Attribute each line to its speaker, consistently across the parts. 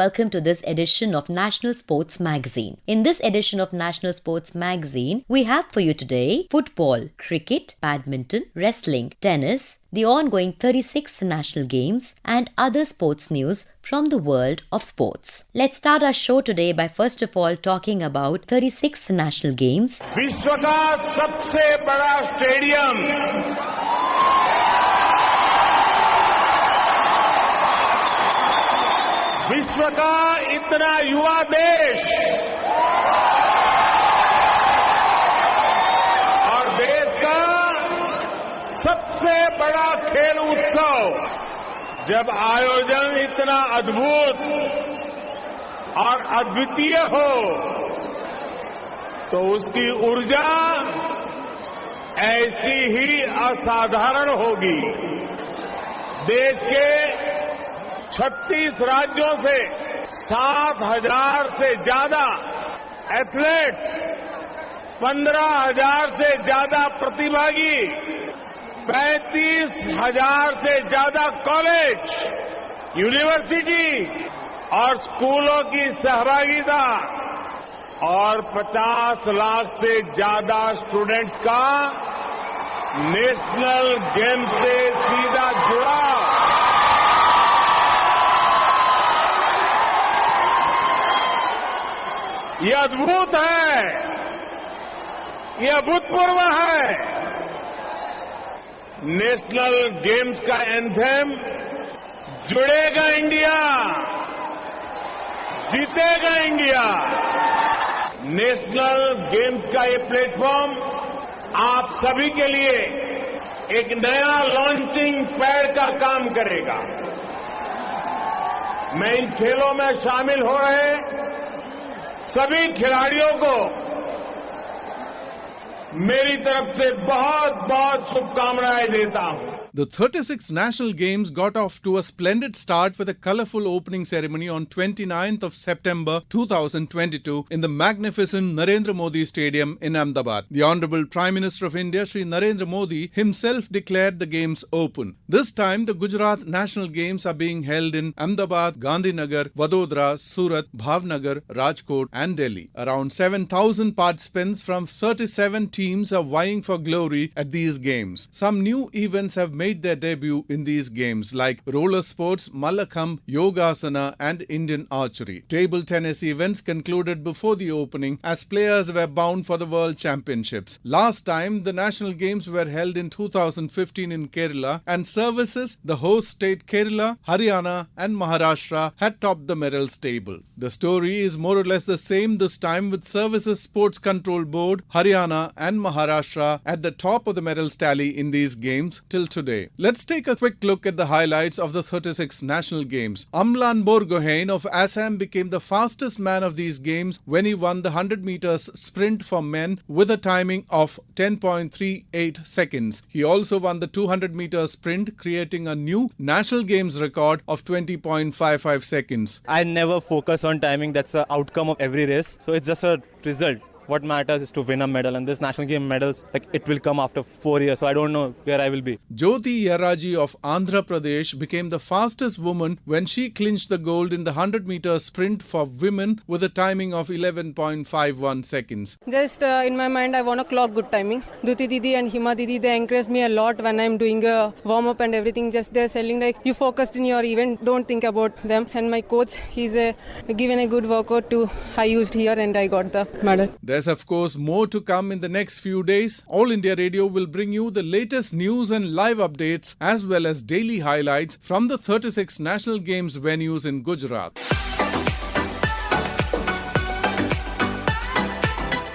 Speaker 1: welcome to this edition of National Sports Magazine. In this edition of National Sports Magazine, we have for you today football, cricket, badminton, wrestling, tennis, the ongoing 36th National Games and other sports news from the world of sports. Let's start our show today by first of all talking about 36th National Games.
Speaker 2: विश्व का सबसे बड़ा stadium विश्व का इतना युवा देश और देश का सबसे बड़ा खेल उत्सव जब आयोजन इतना अद्भुत और अद्वितीय हो तो उसकी ऊर्जा ऐसी ही असाधारण होगी। देश के 36 राज्यों से 7,000 से ज्यादा एथलीट्स, 15,000 से ज्यादा प्रतिभागी, 35,000 से ज्यादा कॉलेज, यूनिवर्सिटी और स्कूलों की सहभागिता और 50 लाख से ज्यादा स्टूडेंट्स का नेशनल गेम से सीधा जुड़ाव, ये अद्भुत है, ये अभूतपूर्व है। नेशनल गेम्स का एंथम जुड़ेगा इंडिया, जीतेगा इंडिया। नेशनल गेम्स का ये प्लेटफॉर्म आप सभी के लिए एक नया लॉन्चिंग पैड का काम करेगा। मैं इन खेलों में शामिल हो रहे सभी खिलाड़ियों को मेरी तरफ से बहुत-बहुत शुभकामनाएं देता हूं।
Speaker 3: The 36th National Games got off to a splendid start with a colourful opening ceremony on 29th of September 2022 in the magnificent Narendra Modi Stadium in Ahmedabad. The Honourable Prime Minister of India, Shri Narendra Modi, himself declared the Games open. This time, the Gujarat National Games are being held in Ahmedabad, Gandhinagar, Vadodara, Surat, Bhavnagar, Rajkot and Delhi. Around 7,000 participants from 37 teams are vying for glory at these games. Some new events have made their debut in these games like roller sports, Mallakhambh, Yogasana and Indian archery. Table tennis events concluded before the opening as players were bound for the World Championships. Last time the National Games were held in 2015 in Kerala and services, the host state Kerala, Haryana and Maharashtra had topped the medals table. The story is more or less the same this time with Services Sports Control Board, Haryana and Maharashtra at the top of the medals tally in these games till today. Let's take a quick look at the highlights of the 36th National Games. Amlan Borgohain of Assam became the fastest man of these games when he won the 100 meters sprint for men with a timing of 10.38 seconds. He also won the 200 meters sprint, creating a new National Games record of 20.55 seconds.
Speaker 4: I never focus on timing. That's the outcome of every race. So it's just a result. What matters is to win a medal, and this national game medals, it will come after 4 years, so I don't know where I will be.
Speaker 3: Jyoti Yaraji of Andhra Pradesh became the fastest woman when she clinched the gold in the 100 meter sprint for women with a timing of 11.51 seconds.
Speaker 5: Just in my mind, I want to clock good timing. Duti Didi and Hima Didi, they encourage me a lot when I'm doing a warm-up and everything. Just they're selling you focused in your event, don't think about them. And my coach, he's given a good workout to I used here and I got the medal.
Speaker 3: There's of course more to come in the next few days. All India Radio will bring you the latest news and live updates as well as daily highlights from the 36 National Games venues in Gujarat.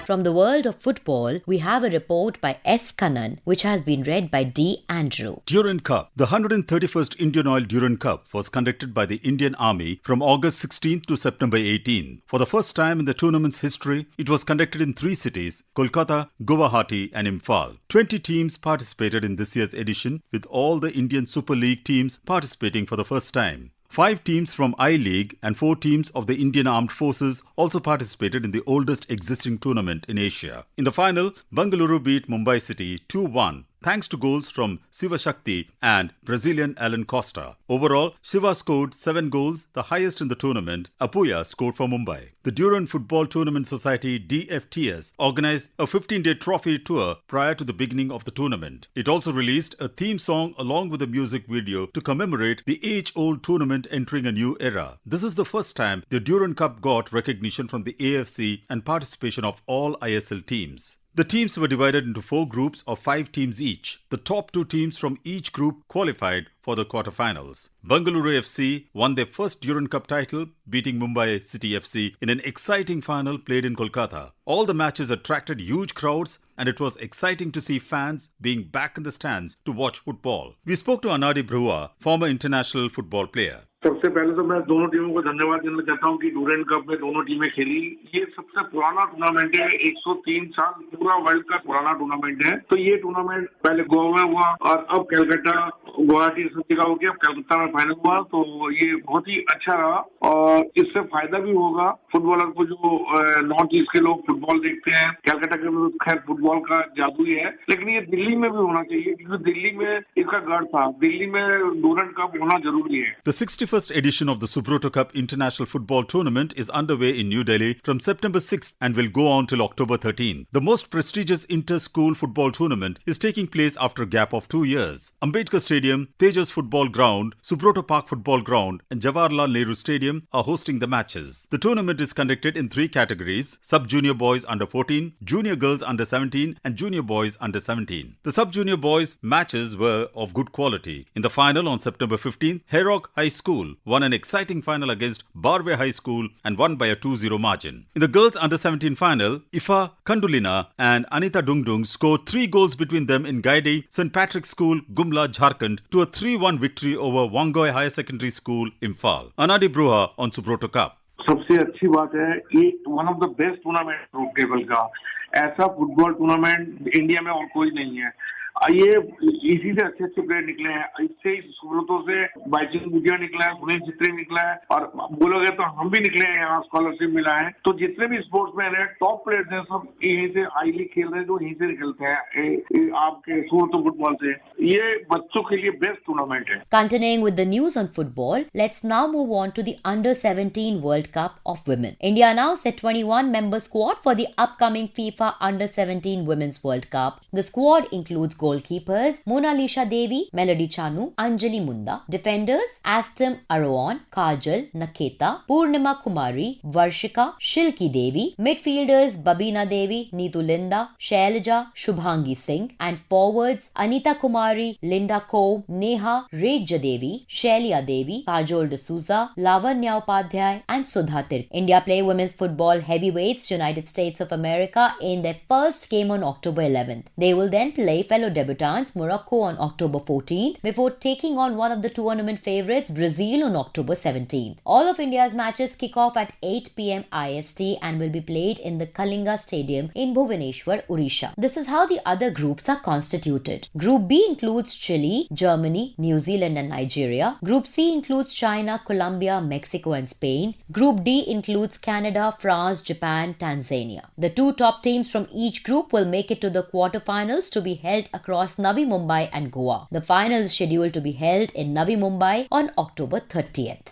Speaker 1: From the world of football, we have a report by S. Kannan, which has been read by D. Andrew.
Speaker 6: Durand Cup. The 131st Indian Oil Durand Cup was conducted by the Indian Army from August 16th to September 18th. For the first time in the tournament's history, it was conducted in 3 cities, Kolkata, Guwahati and Imphal. 20 teams participated in this year's edition, with all the Indian Super League teams participating for the first time. 5 teams from I-League and 4 teams of the Indian Armed Forces also participated in the oldest existing tournament in Asia. In the final, Bengaluru beat Mumbai City 2-1. thanks to goals from Siva Shakti and Brazilian Alan Costa. Overall, Shiva scored 7 goals, the highest in the tournament. Apuya scored for Mumbai. The Durand Football Tournament Society DFTS organized a 15-day trophy tour prior to the beginning of the tournament. It also released a theme song along with a music video to commemorate the age-old tournament entering a new era. This is the first time the Durand Cup got recognition from the AFC and participation of all ISL teams. The teams were divided into 4 groups of 5 teams each. The top 2 teams from each group qualified for the quarterfinals. Bengaluru FC won their first Durand Cup title, beating Mumbai City FC in an exciting final played in Kolkata. All the matches attracted huge crowds, and it was exciting to see fans being back in the stands to watch football. We spoke to Anadi Brua, former international football player.
Speaker 7: सबसे पहले तो मैं दोनों टीमों को धन्यवाद देना चाहता हूं कि डूरेंट कप में दोनों टीमें खेली। ये सबसे पुराना टूर्नामेंट है, 103 साल पूरा वर्ल्ड का पुराना टूर्नामेंट है। तो ये टूर्नामेंट पहले गोवा में हुआ और अब कलकत्ता गुवाहाटी सब जगह हो गया, अब कलकत्ता में फाइनल हुआ। तो ये बहुत ही अच्छा रहा और इससे फायदा भी होगा फुटबॉलर को, जो नॉर्थ ईस्ट के लोग फुटबॉल देखते हैं। कलकत्ता के खैर फुटबॉल का जादू ही है, लेकिन ये दिल्ली में भी होना चाहिए क्योंकि दिल्ली में इसका गढ़ था। दिल्ली में डूरेंट कप होना जरूरी है।
Speaker 6: The 61st edition of the Subroto Cup International Football Tournament is underway in New Delhi from September 6th and will go on till October 13th. The most prestigious inter-school football tournament is taking place after a gap of 2 years. Ambedkar Stadium, Tejas Football Ground, Subroto Park Football Ground and Jawaharlal Nehru Stadium are hosting the matches. The tournament is conducted in 3 categories: Sub-Junior Boys Under 14, Junior Girls Under 17 and Junior Boys Under 17. The Sub-Junior Boys matches were of good quality. In the final on September 15th, Herock High School won an exciting final against Baer High School and won by a 2-0 margin. In the girls under 17 final, Ifa Kandulina and Anita Dungdung scored 3 goals between them in Gaidi St. Patrick's School, Gumla, Jharkhand to a 3-1 victory over Wangoy Higher Secondary School, Imphal. Anadi Brua on Subroto Cup.
Speaker 7: सबसे अच्छी बात है ये one of the best tournament group table का। ऐसा football tournament India में और कोई नहीं है। ये इसी से अच्छे अच्छे प्लेयर निकले हैं। इससे सुब्रतो से बाइचिंग बुटिया निकला है, सुनील चित्रे निकला है और बोलोगे तो हम भी निकले हैं, यहाँ स्कॉलरशिप मिला है। तो जितने भी स्पोर्ट्समैन हैं, टॉप प्लेयर्स हैं, सब यहीं से आई लीग खेल रहे हैं, जो यहीं से निकलते हैं आपके सुब्रतो फुटबॉल से। ये बच्चों के लिए बेस्ट टूर्नामेंट है।
Speaker 1: Continuing with the news on football, let's now move on to the Under 17 World Cup of Women. India announced their 21-member squad for the upcoming FIFA Under 17 Women's World Cup. The squad includes goalkeepers Monalisha Devi, Melody Chanu, Anjali Munda, defenders Aston Aroon, Kajal Naketa, Purnima Kumari, Varshika, Shilki Devi, midfielders Babina Devi, Neetu Linda, Shailaja, Shubhangi Singh, and forwards Anita Kumari, Linda Ko, Neha Rejja Devi, Shailia Devi, Kajol D'Souza, Lavanya Upadhyay, and Sudha Tirk. India play women's football heavyweights United States of America in their first game on October 11th. They will then play fellow debutants Morocco on October 14th before taking on one of the tournament favourites Brazil on October 17th. All of India's matches kick off at 8 p.m. IST and will be played in the Kalinga Stadium in Bhubaneswar, Odisha. This is how the other groups are constituted. Group B includes Chile, Germany, New Zealand and Nigeria. Group C includes China, Colombia, Mexico and Spain. Group D includes Canada, France, Japan, Tanzania. The 2 top teams from each group will make it to the quarterfinals to be held across Navi Mumbai and Goa. The final is scheduled to be held in Navi Mumbai on October 30th.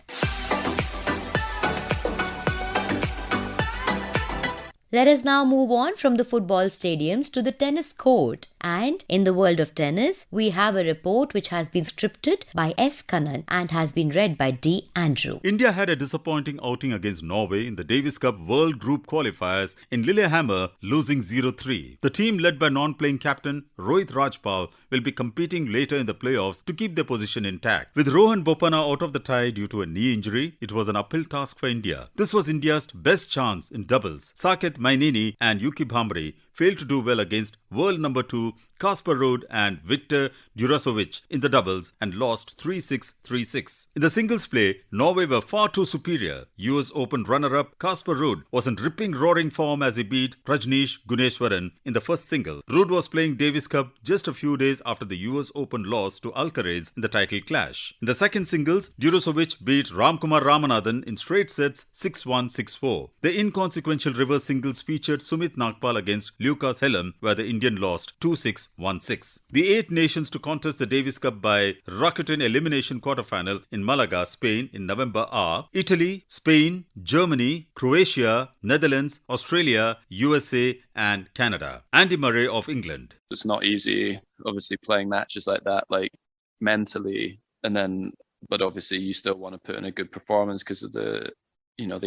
Speaker 1: Let us now move on from the football stadiums to the tennis court. And in the world of tennis, we have a report which has been scripted by S. Kannan and has been read by D. Andrew.
Speaker 6: India had a disappointing outing against Norway in the Davis Cup World Group qualifiers in Lillehammer, losing 0-3. The team led by non-playing captain Rohit Rajpal will be competing later in the playoffs to keep their position intact. With Rohan Bopanna out of the tie due to a knee injury, it was an uphill task for India. This was India's best chance in doubles. Saket Mainini and Yuki Bhambre failed to do well against world number 2 Kasper Ruud and Viktor Durasovic in the doubles and lost 3-6, 3-6. In the singles play, Norway were far too superior. US Open runner-up Kasper Ruud was in ripping roaring form as he beat Prajnesh Gunneswaran in the first single. Ruud was playing Davis Cup just a few days after the US Open loss to Alcaraz in the title clash. In the second singles, Durasovic beat Ramkumar Ramanathan in straight sets 6-1, 6-4. The inconsequential reverse singles featured Sumit Nagpal against Lucas Hellum, where the Indian lost 2-6, 1-6. The 8 nations to contest the Davis Cup by Rakuten elimination quarterfinal in Malaga, Spain in November are Italy, Spain, Germany, Croatia, Netherlands, Australia, USA and Canada. Andy Murray of England.
Speaker 8: It's not easy, obviously, playing matches like that, like mentally, but obviously you still want to put in a good performance because of the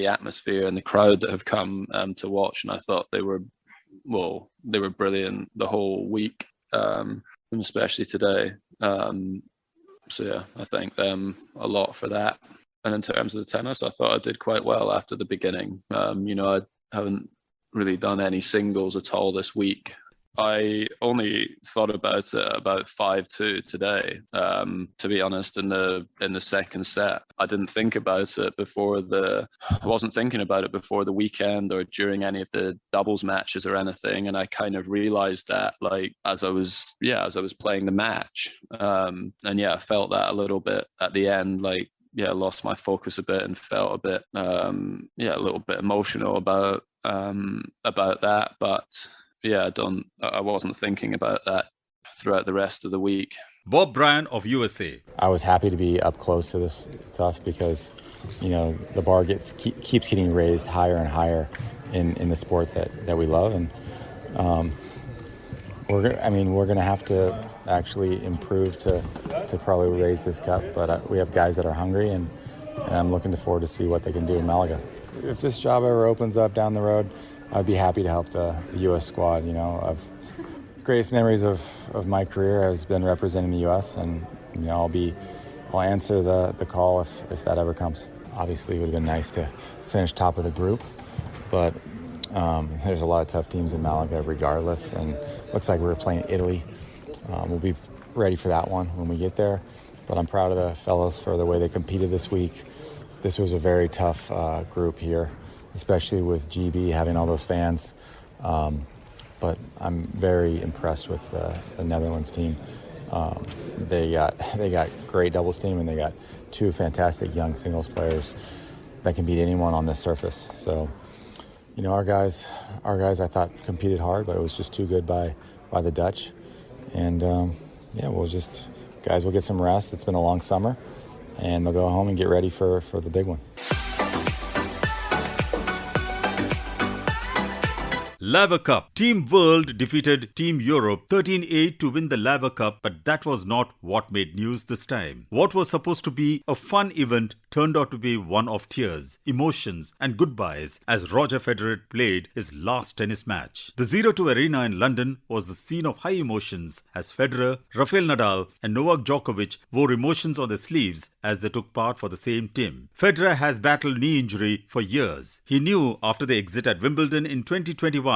Speaker 8: atmosphere and the crowd that have come to watch. And I thought they were brilliant the whole week, and especially today. So yeah, I thank them a lot for that. And in terms of the tennis, I thought I did quite well after the beginning. I haven't really done any singles at all this week. I only thought about it about 5-2 today, to be honest, in the second set. I didn't think about it I wasn't thinking about it before the weekend or during any of the doubles matches or anything. And I kind of realized that as I was playing the match. I felt that a little bit at the end, lost my focus a bit and felt a bit, a little bit emotional about that. But yeah, I wasn't thinking about that throughout the rest of the week.
Speaker 6: Bob Bryan of USA.
Speaker 9: I was happy to be up close to this stuff because, the bar keeps getting raised higher and higher in the sport that we love, and we're going to have to actually improve to probably raise this cup. But we have guys that are hungry, and I'm looking forward to see what they can do in Malaga. If this job ever opens up down the road, I'd be happy to help the U.S. squad. Greatest memories of my career has been representing the U.S. and I'll answer the call if that ever comes. Obviously, it would have been nice to finish top of the group, but there's a lot of tough teams in Malaga regardless, and looks like we're playing Italy. We'll be ready for that one when we get there, but I'm proud of the fellows for the way they competed this week. This was a very tough group here, especially with GB having all those fans. But I'm very impressed with the Netherlands team. They got great doubles team, and they got 2 fantastic young singles players that can beat anyone on this surface. So, our guys I thought competed hard, but it was just too good by the Dutch. And guys will get some rest. It's been a long summer, and they'll go home and get ready for the big one.
Speaker 6: Laver Cup. Team World defeated Team Europe 13-8 to win the Laver Cup, but that was not what made news this time. What was supposed to be a fun event turned out to be one of tears, emotions and goodbyes as Roger Federer played his last tennis match. The Subroto Arena in London was the scene of high emotions as Federer, Rafael Nadal and Novak Djokovic wore emotions on their sleeves as they took part for the same team. Federer has battled knee injury for years. He knew after the exit at Wimbledon in 2021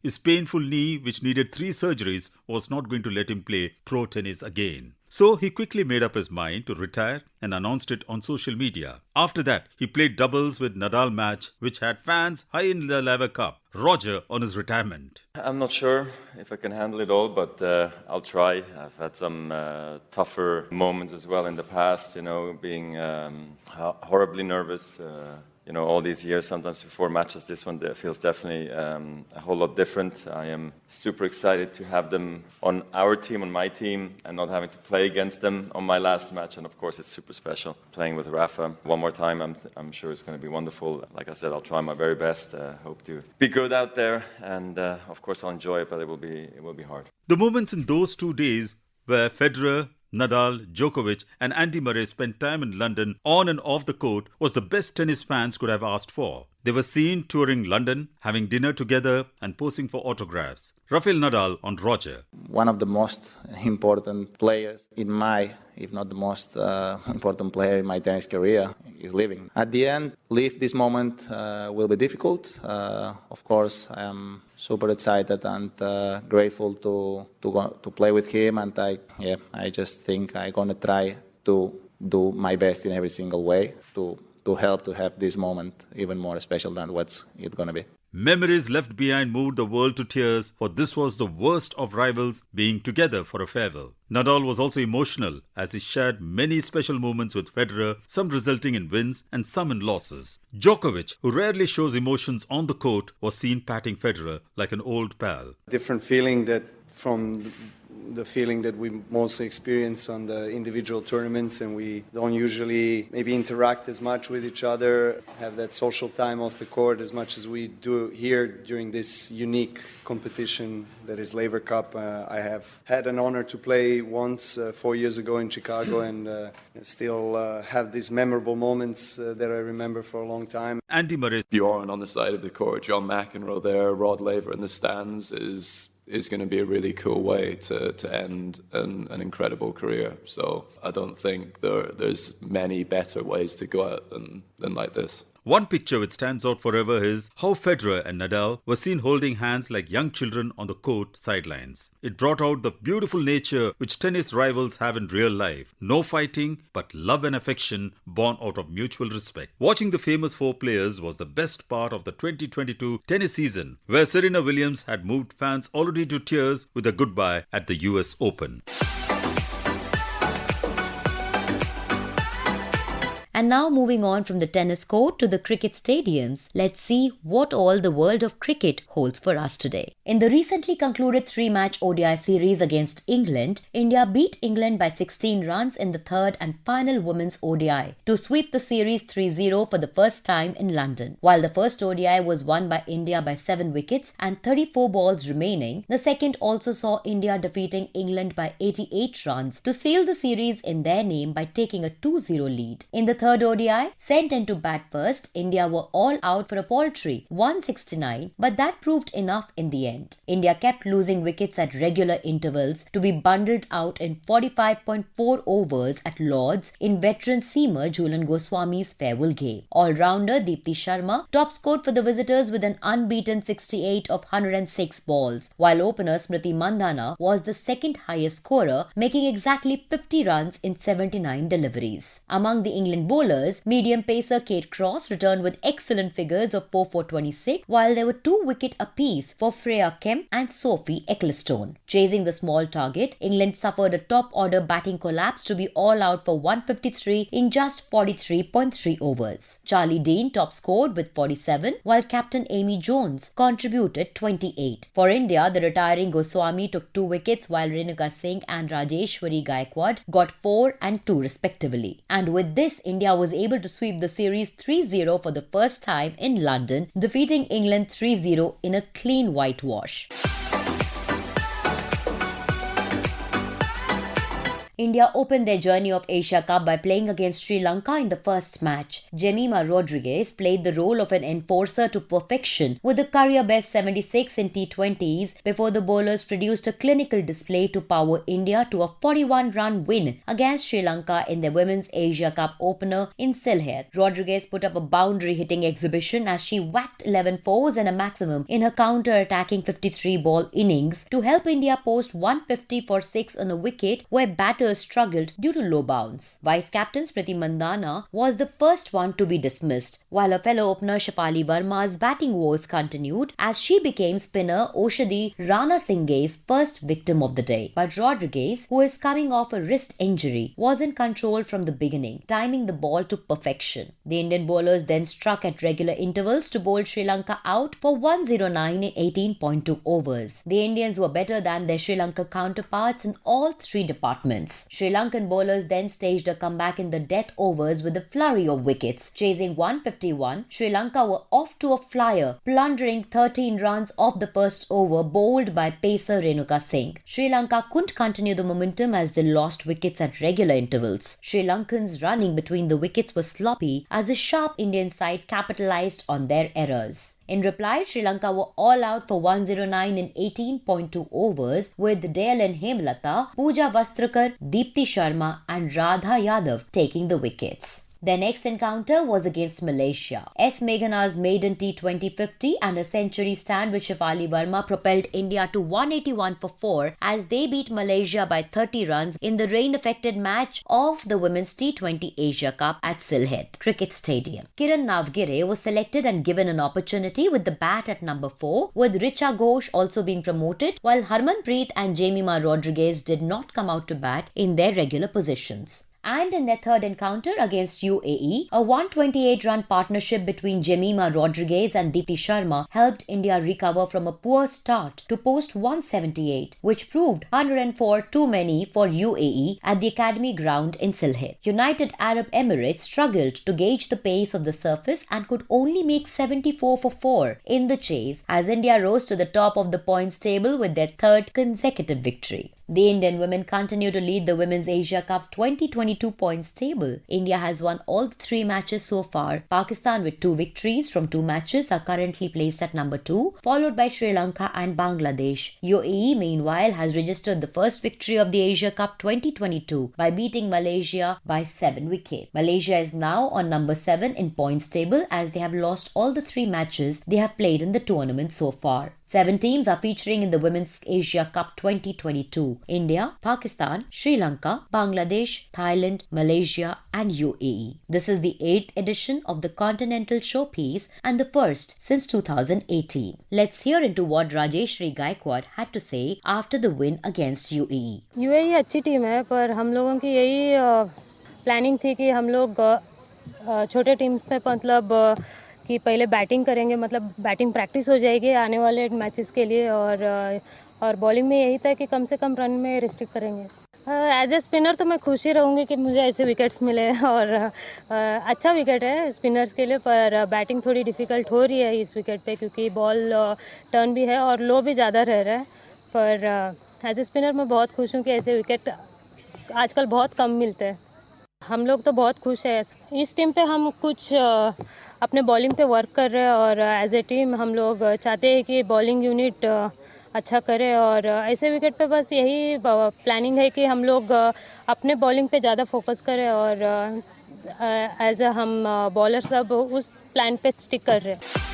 Speaker 6: his painful knee, which needed 3 surgeries, was not going to let him play pro tennis again. So he quickly made up his mind to retire and announced it on social media. After that, he played doubles with Nadal match, which had fans high in the Laver Cup. Roger on his retirement.
Speaker 10: I'm not sure if I can handle it all, but I'll try. I've had some tougher moments as well in the past, being horribly nervous. All these years, sometimes before matches, this one feels definitely a whole lot different. I am super excited to have them on our team, on my team, and not having to play against them on my last match. And of course, it's super special playing with Rafa one more time. I'm sure it's going to be wonderful. Like I said, I'll try my very best. Hope to be good out there, and of course, I'll enjoy it. But it will be hard.
Speaker 6: The moments in those 2 days where Federer, Nadal, Djokovic and Andy Murray spent time in London on and off the court was the best tennis fans could have asked for. They were seen touring London, having dinner together and posing for autographs. Rafael Nadal on Roger.
Speaker 11: One of the most important players in my, if not the most important player in my tennis career is leaving. At the end, leave this moment will be difficult. Of course, I am super excited and grateful to play with him, and I just think I'm gonna try to do my best in every single way to help to have this moment even more special than what's it gonna be.
Speaker 6: Memories left behind moved the world to tears, for this was the worst of rivals being together for a farewell. Nadal was also emotional as he shared many special moments with Federer, some resulting in wins and some in losses. Djokovic, who rarely shows emotions on the court, was seen patting Federer like an old pal.
Speaker 12: Different feeling that from the feeling that we mostly experience on the individual tournaments, and we don't usually maybe interact as much with each other, have that social time off the court as much as we do here during this unique competition that is Laver Cup. I have had an honor to play once 4 years ago in Chicago, and still have these memorable moments that I remember for a long time.
Speaker 6: Andy Murray.
Speaker 8: Bjorn on the side of the court, John McEnroe there, Rod Laver in the stands is going to be a really cool way to end an incredible career. So I don't think there's many better ways to go out than like this.
Speaker 6: One picture which stands out forever is how Federer and Nadal were seen holding hands like young children on the court sidelines. It brought out the beautiful nature which tennis rivals have in real life. No fighting, but love and affection born out of mutual respect. Watching the famous four players was the best part of the 2022 tennis season, where Serena Williams had moved fans already to tears with a goodbye at the US Open.
Speaker 1: And now moving on from the tennis court to the cricket stadiums, let's see what all the world of cricket holds for us today. In the recently concluded 3-match ODI series against England, India beat England by 16 runs in the third and final women's ODI to sweep the series 3-0 for the first time in London. While the first ODI was won by India by 7 wickets and 34 balls remaining, the second also saw India defeating England by 88 runs to seal the series in their name by taking a 2-0 lead. In the third ODI, sent in to bat first, India were all out for a paltry 169, but that proved enough in the end. India kept losing wickets at regular intervals to be bundled out in 45.4 overs at Lord's in veteran seamer Jhulan Goswami's farewell game. All-rounder Deepti Sharma top scored for the visitors with an unbeaten 68 of 106 balls, while opener Smriti Mandhana was the second highest scorer, making exactly 50 runs in 79 deliveries. Among the England bowlers, medium pacer Kate Cross returned with excellent figures of 4 for 26, while there were 2 wicket apiece for Freya Kemp and Sophie Ecclestone. Chasing the small target, England suffered a top-order batting collapse to be all out for 153 in just 43.3 overs. Charlie Dean top scored with 47, while captain Amy Jones contributed 28. For India, the retiring Goswami took 2 wickets, while Renuka Singh and Rajeshwari Gaikwad got 4 and 2 respectively. And with this, India was able to sweep the series 3-0 for the first time in London, defeating England 3-0 in a clean whitewash. India opened their journey of Asia Cup by playing against Sri Lanka in the first match. Jemima Rodriguez played the role of an enforcer to perfection with a career best 76 in T20s before the bowlers produced a clinical display to power India to a 41-run win against Sri Lanka in their Women's Asia Cup opener in Sylhet. Rodriguez put up a boundary-hitting exhibition as she whacked 11 fours and a maximum in her counter-attacking 53-ball innings to help India post 150 for 6 on a wicket where batters struggled due to low bounce. Vice-captain Smriti Mandhana was the first one to be dismissed, while her fellow opener Shafali Verma's batting woes continued as she became spinner Oshadi Ranasinghe's first victim of the day. But Rodriguez, who is coming off a wrist injury, was in control from the beginning, timing the ball to perfection. The Indian bowlers then struck at regular intervals to bowl Sri Lanka out for 109 in 18.2 overs. The Indians were better than their Sri Lanka counterparts in all 3 departments. Sri Lankan bowlers then staged a comeback in the death overs with a flurry of wickets. Chasing 151, Sri Lanka were off to a flyer, plundering 13 runs off the first over bowled by pacer Renuka Singh. Sri Lanka couldn't continue the momentum as they lost wickets at regular intervals. Sri Lankans running between the wickets was sloppy as the sharp Indian side capitalized on their errors. In reply, Sri Lanka were all out for 109 in 18.2 overs with Dale Hemlata, Pooja Vastrakar, Deepti Sharma and Radha Yadav taking the wickets. Their next encounter was against Malaysia. S. Meghana's maiden T20 50 and a century stand with Shefali Verma propelled India to 181 for 4 as they beat Malaysia by 30 runs in the rain-affected match of the Women's T20 Asia Cup at Sylhet Cricket Stadium. Kiran Navgire was selected and given an opportunity with the bat at number 4, with Richa Ghosh also being promoted, while Harmanpreet and Jemima Rodriguez did not come out to bat in their regular positions. And in their third encounter against UAE, a 128-run partnership between Jemima Rodriguez and Deepti Sharma helped India recover from a poor start to post 178, which proved 104 too many for UAE at the Academy ground in Sylhet. United Arab Emirates struggled to gauge the pace of the surface and could only make 74 for 4 in the chase as India rose to the top of the points table with their third consecutive victory. The Indian women continue to lead the Women's Asia Cup 2022 points table. India has won all 3 matches so far. Pakistan, with 2 victories from 2 matches, are currently placed at number 2, followed by Sri Lanka and Bangladesh. UAE, meanwhile, has registered the first victory of the Asia Cup 2022 by beating Malaysia by 7 wickets. Malaysia is now on number 7 in points table as they have lost all the 3 matches they have played in the tournament so far. 7 teams are featuring in the Women's Asia Cup 2022. India, Pakistan, Sri Lanka, Bangladesh, Thailand, Malaysia and UAE. This is the 8th edition of the Continental Showpiece and the first since 2018. Let's hear into what Rajeshri Gaikwad had to say after the win against UAE.
Speaker 13: UAE अच्छी team है पर हम लोगों की यही planning थी कि हम लोग छोटे टीम्स पे मतलब कि पहले बैटिंग करेंगे, मतलब बैटिंग प्रैक्टिस हो जाएगी आने वाले मैचेस के लिए और बॉलिंग में यही था कि कम से कम रन में रिस्ट्रिक्ट करेंगे. एज ए स्पिनर तो मैं खुश ही रहूँगी कि मुझे ऐसे विकेट्स मिले और अच्छा विकेट है स्पिनर्स के लिए, पर बैटिंग थोड़ी डिफ़िकल्ट हो रही है इस विकेट पे क्योंकि बॉल टर्न भी है और लो भी ज़्यादा रह रहा है. पर एज ए स्पिनर मैं बहुत खुश हूँ कि ऐसे विकेट आजकल बहुत कम मिलते हैं. हम लोग तो बहुत खुश हैं. इस टीम पे हम कुछ अपने बॉलिंग पे वर्क कर रहे हैं और एज ए टीम हम लोग चाहते हैं कि बॉलिंग यूनिट अच्छा करे और ऐसे विकेट पे बस यही प्लानिंग है कि हम लोग अपने बॉलिंग पे ज़्यादा फोकस करें और एज ए हम बॉलर सब उस प्लान पे स्टिक कर रहे हैं.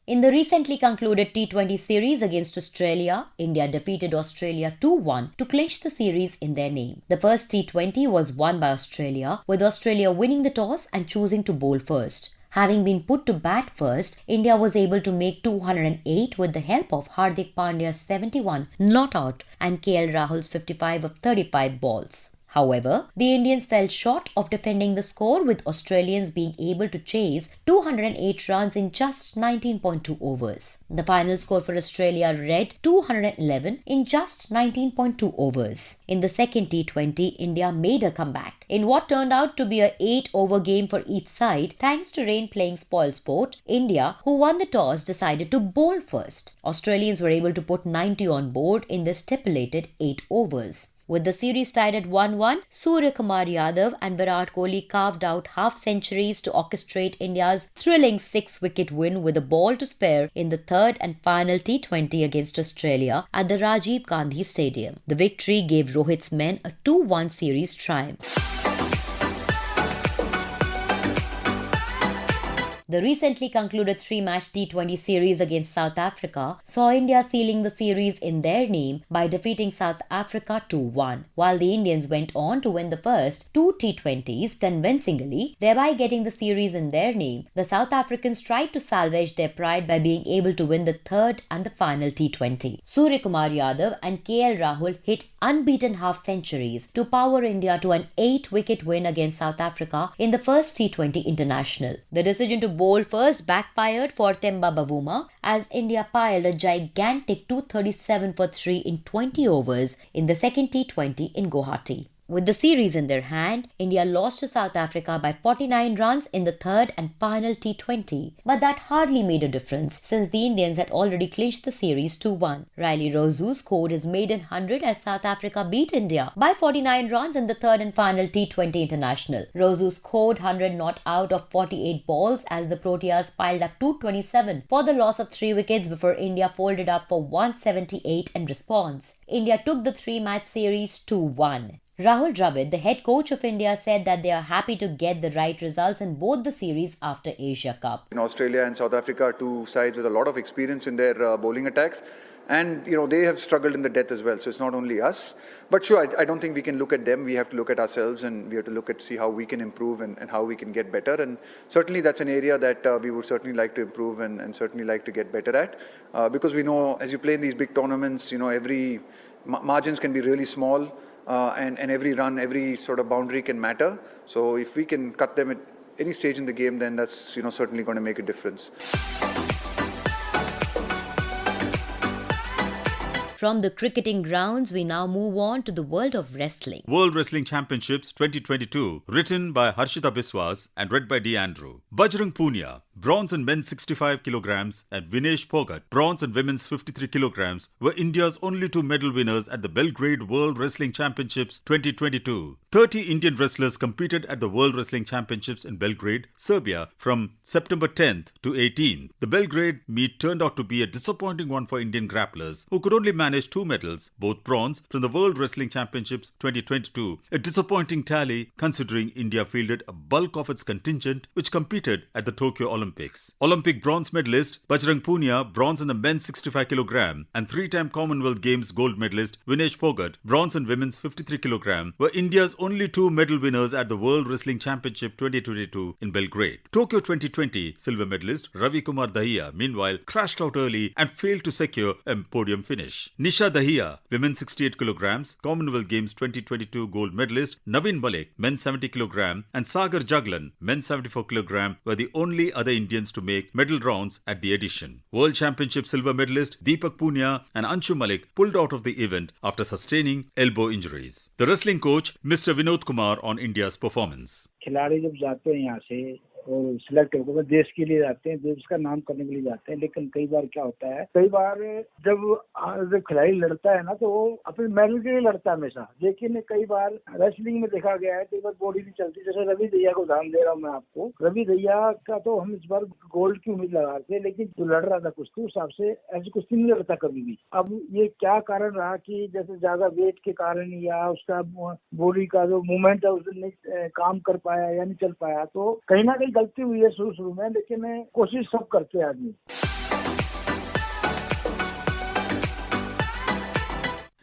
Speaker 1: In the recently concluded T20 series against Australia, India defeated Australia 2-1 to clinch the series in their name. The first T20 was won by Australia, with Australia winning the toss and choosing to bowl first. Having been put to bat first, India was able to make 208 with the help of Hardik Pandya's 71 not out and KL Rahul's 55 of 35 balls. However, the Indians fell short of defending the score, with Australians being able to chase 208 runs in just 19.2 overs. The final score for Australia read 211 in just 19.2 overs. In the second T20, India made a comeback in what turned out to be a 8-over game for each side thanks to rain playing spoilsport. India, who won the toss, decided to bowl first. Australians were able to put 90 on board in the stipulated 8 overs. With the series tied at 1-1, Surya Kumar Yadav and Virat Kohli carved out half-centuries to orchestrate India's thrilling 6-wicket win with a ball to spare in the third and final T20 against Australia at the Rajiv Gandhi Stadium. The victory gave Rohit's men a 2-1 series triumph. The recently concluded 3-match T20 series against South Africa saw India sealing the series in their name by defeating South Africa 2-1, while the Indians went on to win the first 2 T20s convincingly, thereby getting the series in their name. The South Africans tried to salvage their pride by being able to win the third and the final T20. Surya Kumar Yadav and KL Rahul hit unbeaten half-centuries to power India to an 8-wicket win against South Africa in the first T20 international. The decision to bowl first backfired for Temba Bavuma as India piled a gigantic 237 for 3 in 20 overs in the second T20 in Guwahati. With the series in their hand, India lost to South Africa by 49 runs in the third and final T20. But that hardly made a difference since the Indians had already clinched the series 2-1. Riley Rossouw scored his maiden 100 as South Africa beat India by 49 runs in the third and final T20 international. Rossouw scored 100 not out of 48 balls as the Proteas piled up 227 for the loss of 3 wickets before India folded up for 178 in response. India took the 3-match series 2-1. Rahul Dravid, the head coach of India, said that they are happy to get the right results in both the series after Asia Cup.
Speaker 14: In Australia and South Africa are two sides with a lot of experience in their bowling attacks. And, they have struggled in the death as well. So it's not only us. But sure, I don't think we can look at them. We have to look at ourselves and we have to see how we can improve and how we can get better. And certainly that's an area that we would certainly like to improve and certainly like to get better at. Because we know as you play in these big tournaments, every margins can be really small and every run, every sort of boundary can matter. So if we can cut them at any stage in the game, then that's, certainly going to make a difference.
Speaker 1: From the cricketing grounds, we now move on to the world of wrestling.
Speaker 6: World Wrestling Championships 2022, written by Harshita Biswas and read by D. Andrew. Bajrang Punia, bronze in men's 65 kilograms, and Vinesh Phogat, bronze in women's 53 kilograms, were India's only two medal winners at the Belgrade World Wrestling Championships 2022. 30 Indian wrestlers competed at the World Wrestling Championships in Belgrade, Serbia, from September 10th to 18th. The Belgrade meet turned out to be a disappointing one for Indian grapplers, who could only manage 2 medals, both bronze, from the World Wrestling Championships 2022. A disappointing tally considering India fielded a bulk of its contingent which competed at the Tokyo Olympics. Olympic bronze medalist Bajrang Punia, bronze in the men's 65 kg, and 3-time Commonwealth Games gold medalist Vinesh Phogat, bronze in women's 53 kg, were India's only 2 medal winners at the World Wrestling Championship 2022 in Belgrade. Tokyo 2020 silver medalist Ravi Kumar Dahiya, meanwhile, crashed out early and failed to secure a podium finish. Nisha Dahiya, women's 68 kg, Commonwealth Games 2022 gold medalist Naveen Malik, men's 70 kg, and Sagar Jaglan, men's 74 kg, were the only other Indians to make medal rounds at the edition. World Championship silver medalist Deepak Punia and Anshu Malik pulled out of the event after sustaining elbow injuries. The wrestling coach, Mr. Vinod Kumar, on India's performance.
Speaker 15: खिलाड़ी जब जाते हैं यहाँ से और select होकर देश के लिए जाते हैं, देश का नाम करने के लिए जाते हैं, लेकिन कई बार क्या होता है, कई बार जब खिलाड़ी लड़ता है ना तो वो अपने मेडल के लिए लड़ता है हमेशा, लेकिन कई बार रेसलिंग में देखा गया है कई बार बॉडी नहीं चलती। जैसे रवि दहिया को उदाहरण दे रहा हूँ मैं आपको, रवि दहिया का तो हम इस बार गोल्ड की उम्मीद लगा रहे थे, लेकिन जो लड़ रहा था कुश्ती उस हिसाब से ऐसी कुश्ती नहीं लड़ता कभी भी। अब ये क्या कारण रहा कि जैसे ज्यादा वेट के कारण या उसका बॉडी का जो मूवमेंट है उस दिन नहीं काम कर पाया या नहीं चल पाया, तो कहीं ना कहीं गलती हुई है शुरू में, लेकिन कोशिश सब करते हैं आदमी।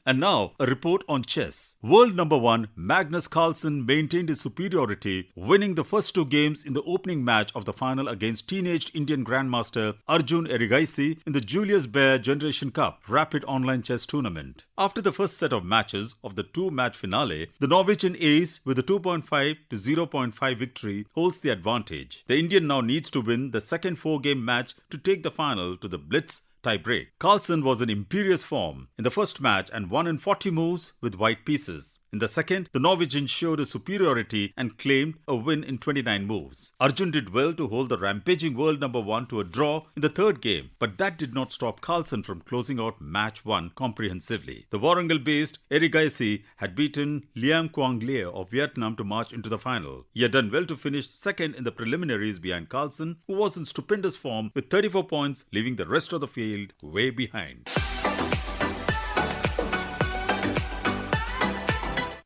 Speaker 6: And now, a report on chess. World number 1 Magnus Carlsen maintained his superiority, winning the first 2 games in the opening match of the final against teenaged Indian Grandmaster Arjun Erigaisi in the Julius Baer Generation Cup Rapid Online Chess Tournament. After the first set of matches of the 2-match finale, the Norwegian ace with a 2.5 to 0.5 victory holds the advantage. The Indian now needs to win the second 4-game match to take the final to the Blitz tie-break. Carlsen was in imperious form in the first match and won in 40 moves with white pieces. In the second, the Norwegian showed a superiority and claimed a win in 29 moves. Arjun did well to hold the rampaging world number 1 to a draw in the third game, but that did not stop Carlsen from closing out match 1 comprehensively. The Warangal-based Erigaisi had beaten Liang Quang Le of Vietnam to march into the final. He had done well to finish second in the preliminaries behind Carlsen, who was in stupendous form with 34 points, leaving the rest of the field way behind.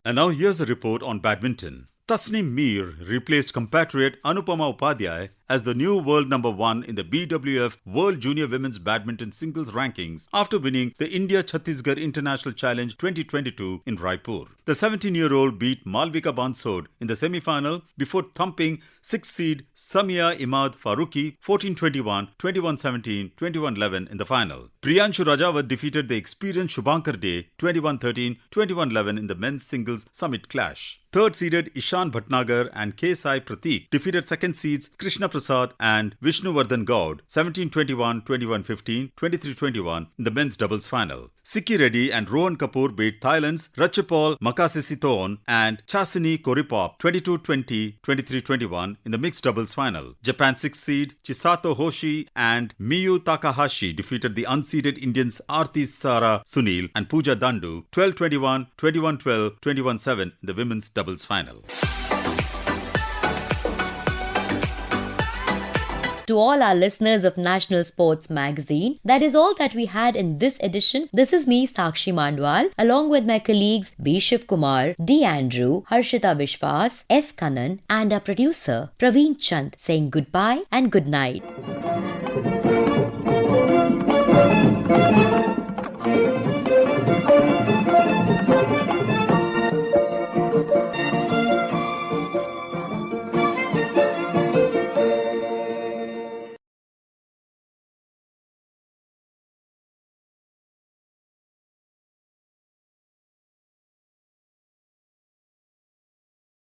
Speaker 6: And now here's a report on badminton. Tasneem Mir replaced compatriot Anupama Upadhyay as the new world number 1 in the BWF World Junior Women's Badminton Singles Rankings after winning the India Chhattisgarh International Challenge 2022 in Raipur. The 17-year-old beat Malvika Bansod in the semi-final before thumping 6th seed Samia Imad Faruqi 14-21, 21-17, 21-11 in the final. Priyanshu Rajawat defeated the experienced Shubhankar Dey 21-13, 21-11 in the men's singles summit clash. Third-seeded Ishan Bhatnagar and K. Sai Prateek defeated second seeds Krishna Prasad and Vishnuvardhan Gaud 17-21, 21-15, 23-21 in the men's doubles final. Sikki Reddy and Rohan Kapoor beat Thailand's Ratchapal Makasisithorn and Chasini Koripop 22-20, 23-21 in the mixed doubles final. Japan's 6th seed Chisato Hoshi and Miyu Takahashi defeated the unseeded Indians Aarti Sara Sunil and Pooja Dandu 12-21, 21-12, 21-7 in the women's doubles final.
Speaker 1: To all our listeners of National Sports Magazine, that is all that we had in this edition. This is me, Sakshi Mandwal, along with my colleagues B. Shiv Kumar, D. Andrew, Harshita Vishwas, S. Kannan, and our producer Praveen Chand, saying goodbye and good night.